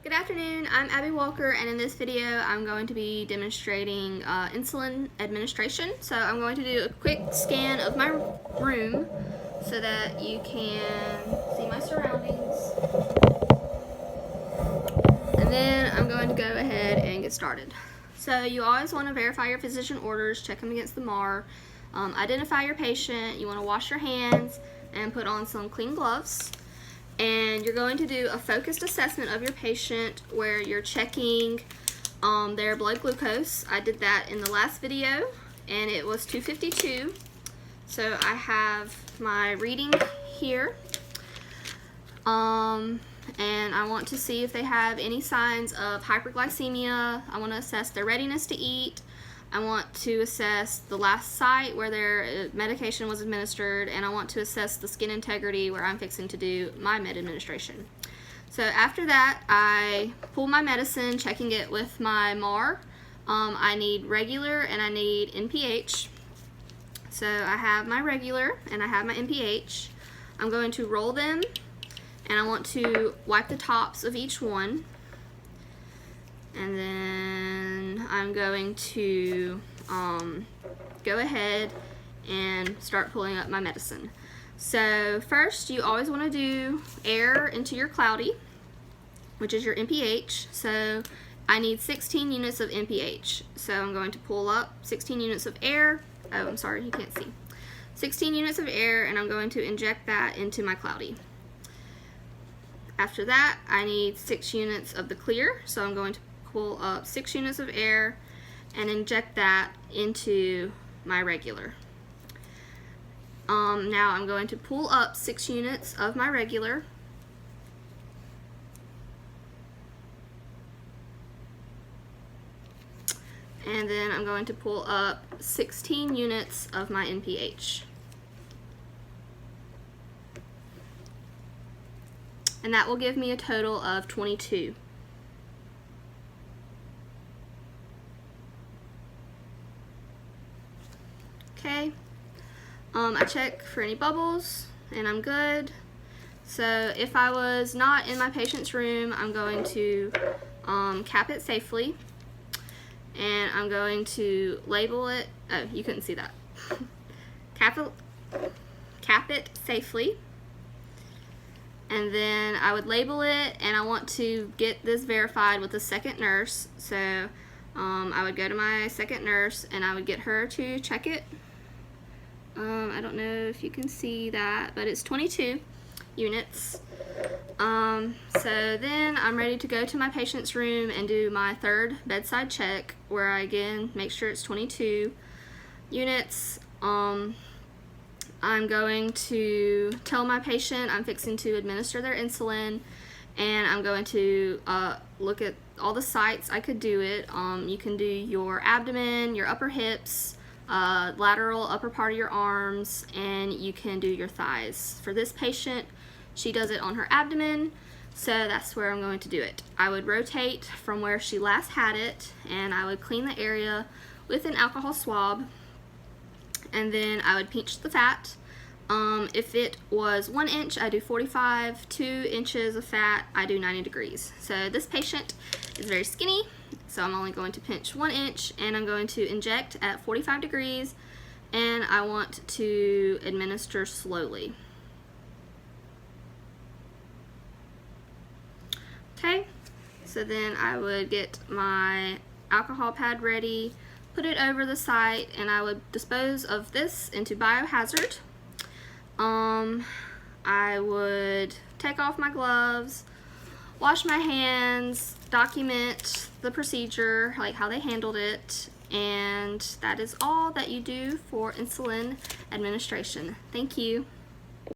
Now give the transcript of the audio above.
Good afternoon, I'm Abby Walker, and in this video I'm going to be demonstrating insulin administration. So I'm going to do a quick scan of my room so that you can see my surroundings. And then I'm going to go ahead and get started. So you always want to verify your physician orders, check them against the MAR, identify your patient, you want to wash your hands and put on some clean gloves. And you're going to do a focused assessment of your patient where you're checking their blood glucose. I did that in the last video and it was 252. So I have my reading here. And I want to see if they have any signs of hyperglycemia. I want to assess their readiness to eat. I want to assess the last site where their medication was administered, and I want to assess the skin integrity where I'm fixing to do my med administration. So after that, I pull my medicine, checking it with my MAR. I need regular and I need NPH. So I have my regular and I have my NPH. I'm going to roll them, and I want to wipe the tops of each one. And then I'm going to go ahead and start pulling up my medicine. So first, you always want to do air into your cloudy, which is your NPH. So I need 16 units of NPH. So I'm going to pull up 16 units of air. Oh, I'm sorry, you can't see. 16 units of air, and I'm going to inject that into my cloudy. After that, I need 6 units of the clear. So I'm going to pull up 6 units of air and inject that into my regular. Now I'm going to pull up 6 units of my regular, and then I'm going to pull up 16 units of my NPH. And that will give me a total of 22. Okay, I check for any bubbles and I'm good. So if I was not in my patient's room, I'm going to cap it safely, and I'm going to label it. Oh, you couldn't see that. Cap it safely, and then I would label it, and I want to get this verified with a second nurse. So I would go to my second nurse and I would get her to check it. I don't know if you can see that, but it's 22 units. So then I'm ready to go to my patient's room and do my third bedside check, where I again make sure it's 22 units. I'm going to tell my patient I'm fixing to administer their insulin, and I'm going to look at all the sites I could do it. You can do your abdomen, your upper hips, lateral upper part of your arms, and you can do your thighs. For this patient, she does it on her abdomen, so that's where I'm going to do it. I would rotate from where she last had it, and I would clean the area with an alcohol swab, and then I would pinch the fat. If it was 1 inch, I do 45, 2 inches of fat, I do 90 degrees. So this patient is very skinny, so I'm only going to pinch 1 inch, and I'm going to inject at 45 degrees, and I want to administer slowly. Okay, so then I would get my alcohol pad ready, put it over the site, and I would dispose of this into biohazard. I would take off my gloves, wash my hands, document the procedure, like how they handled it, and that is all that you do for insulin administration. Thank you.